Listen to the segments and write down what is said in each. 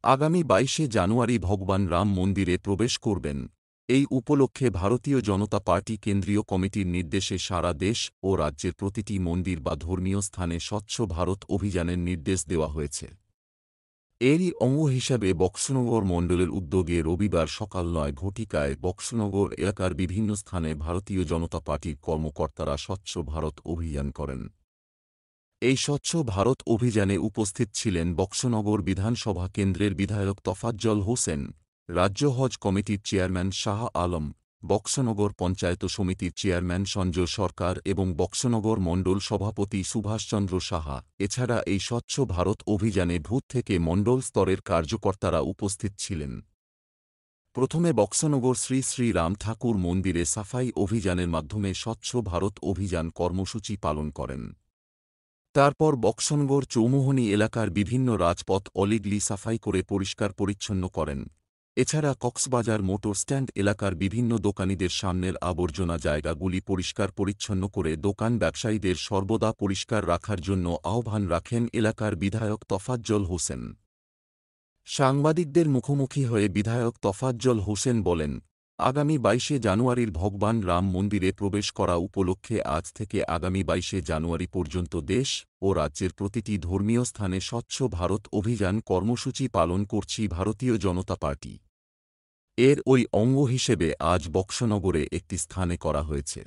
আগামী 22শে জানুয়ারি ভগবান রাম মন্দিরে প্রবেশ করবেন। এই উপলক্ষে ভারতীয় জনতা পার্টি কেন্দ্রীয় কমিটির নির্দেশে সারা দেশ ও রাজ্যের প্রতিটি মন্দির বা ধর্মীয় স্থানে স্বচ্ছ ভারত অভিযানের নির্দেশ দেওয়া হয়েছে। এরই অঙ্গ হিসাবে বক্সনগর মণ্ডলের উদ্যোগে রবিবার সকাল ৯ ঘটিকায় বক্সনগর এলাকার বিভিন্ন স্থানে ভারতীয় জনতা পার্টির কর্মকর্তারা স্বচ্ছ ভারত অভিযান করেন। এই স্বচ্ছ ভারত অভিযানে উপস্থিত ছিলেন বক্সনগর বিধানসভা কেন্দ্রের বিধায়ক তোফাজ্জল হোসেন, রাজ্য হজ কমিটির চেয়ারম্যান শাহ আলম, বক্সনগর পঞ্চায়েত সমিতির চেয়ারম্যান সঞ্জয় সরকার এবং বক্সনগর মণ্ডল সভাপতি সুভাষচন্দ্র সাহা। এছাড়া এই স্বচ্ছ ভারত অভিযানে ভূত থেকে মণ্ডল স্তরের কার্যকর্তারা উপস্থিত ছিলেন। প্রথমে বক্সনগর শ্রী শ্রী রাম ঠাকুর মন্দিরে সাফাই অভিযানের মাধ্যমে স্বচ্ছ ভারত অভিযান কর্মসূচি পালন করেন। তারপর বক্সনগর চৌমুহনী এলাকার বিভিন্ন রাজপথ অলিগলি সাফাই করে পরিষ্কার পরিচ্ছন্ন করেন। এছাড়া কক্সবাজার মোটর স্ট্যান্ড এলাকার বিভিন্ন দোকানীদের সামনের আবর্জনা জায়গাগুলি পরিষ্কার পরিচ্ছন্ন করে দোকান ব্যবসায়ীদের সর্বদা পরিষ্কার রাখার জন্য আহ্বান রাখেন এলাকার বিধায়ক তোফাজ্জল হোসেন। সাংবাদিকদের মুখোমুখি হয়ে বিধায়ক তোফাজ্জল হোসেন বলেন, আগামী 22শে জানুয়ারির ভগবান রাম মন্দিরে প্রবেশ করা উপলক্ষে আজ থেকে আগামী 22শে জানুয়ারি পর্যন্ত দেশ ও রাজ্যের প্রতিটি ধর্মীয় স্থানে স্বচ্ছ ভারত অভিযান কর্মসূচি পালন করছি ভারতীয় জনতা পার্টি। এর ওই অঙ্গ হিসেবে আজ বক্সনগরে একটি স্থানে করা হয়েছে।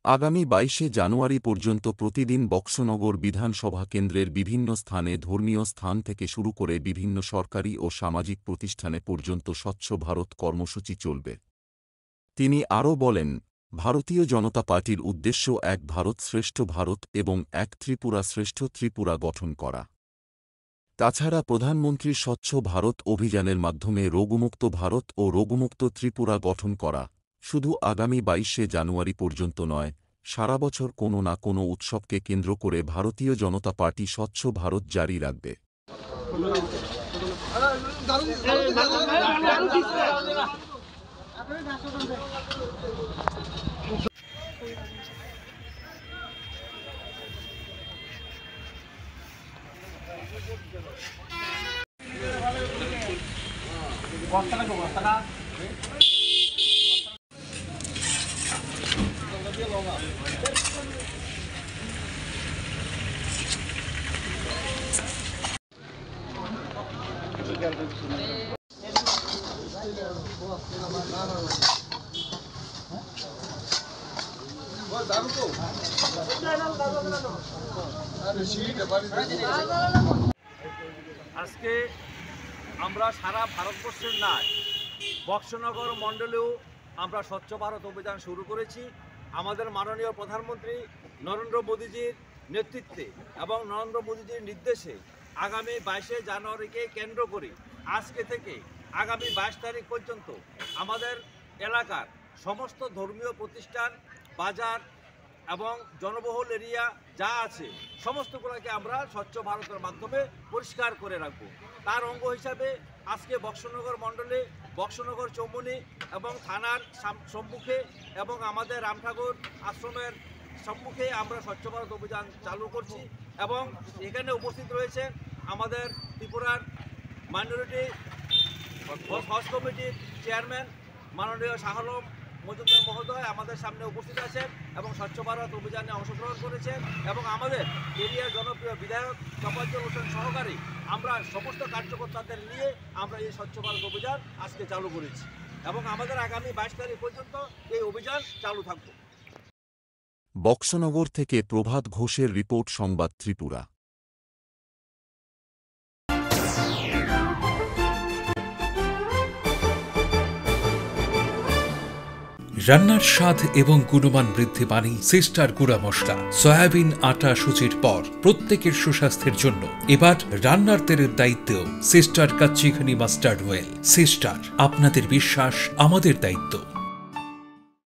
আগামী 22শে জানুয়ারি পর্যন্ত প্রতিদিন বক্সনগর বিধানসভা কেন্দ্রের বিভিন্ন স্থানে ধর্মীয় স্থান থেকে শুরু করে বিভিন্ন সরকারি ও সামাজিক প্রতিষ্ঠানে পর্যন্ত স্বচ্ছ ভারত কর্মসূচি চলবে। তিনি আরও বলেন, ভারতীয় জনতা পার্টির উদ্দেশ্য এক ভারত শ্রেষ্ঠ ভারত এবং এক ত্রিপুরা শ্রেষ্ঠ ত্রিপুরা গঠন করা। তাছাড়া প্রধানমন্ত্রীর স্বচ্ছ ভারত অভিযানের মাধ্যমে রোগমুক্ত ভারত ও রোগমুক্ত ত্রিপুরা গঠন করা শুধু আগামী 22শে জানুয়ারি পর্যন্ত নয়, সারা বছর কোনো না কোনো উৎসবকে কেন্দ্র করে ভারতীয় জনতা পার্টি স্বচ্ছ ভারত জারি রাখবে। আজকে আমরা সারা ভারতবর্ষের নয়, বক্সনগর মণ্ডলেও আমরা স্বচ্ছ ভারত অভিযান শুরু করেছি। আমাদের মাননীয় প্রধানমন্ত্রী নরেন্দ্র মোদীজির নেতৃত্বে এবং নরেন্দ্র মোদীজির নির্দেশে আগামী 22শে জানুয়ারিকে কেন্দ্র করে আজকে থেকে আগামী 22 তারিখ পর্যন্ত আমাদের এলাকার সমস্ত ধর্মীয় প্রতিষ্ঠান, বাজার এবং জনবহুল এরিয়া যা আছে সমস্তগুলোকে আমরা স্বচ্ছ ভারতের মাধ্যমে পরিষ্কার করে রাখব। তার অঙ্গ হিসাবে আজকে বক্সনগর মণ্ডলে বক্সনগর চৌমুহনী এবং থানার সম্মুখে এবং আমাদের রাম ঠাকুর আশ্রমের সম্মুখে আমরা স্বচ্ছ ভারত অভিযান চালু করছি। এবং এখানে উপস্থিত রয়েছে আমাদের ত্রিপুরার মাইনরিটি হজ কমিটির চেয়ারম্যান মাননীয় শাহ আলম মজুমদার মহোদয় আমাদের সামনে উপস্থিত আছেন এবং স্বচ্ছ ভারত অভিযানে অংশগ্রহণ করেছেন। এবং আমাদের এরিয়ার জনপ্রিয় বিধায়ক তোফাজ্জল হোসেন সহকারী আমরা সমস্ত কার্যকর্তাদের নিয়ে আমরা এই স্বচ্ছ ভারত অভিযান আজকে চালু করেছি এবং আমাদের আগামী 22 তারিখ পর্যন্ত এই অভিযান চালু থাকবে। বক্সনগর থেকে প্রভাত ঘোষের রিপোর্ট, সংবাদ ত্রিপুরা। রান্নার স্বাদ এবং গুণমান বৃদ্ধি পানি সিস্টার গুঁড়া মশলা, সয়াবিন আটা সুজির পর প্রত্যেকের সুস্বাস্থ্যের জন্য এবার রান্নার তেলের দায়িত্বেও sister kachi ghani mustard oil. Sister, আপনাদের বিশ্বাস আমাদের দায়িত্ব।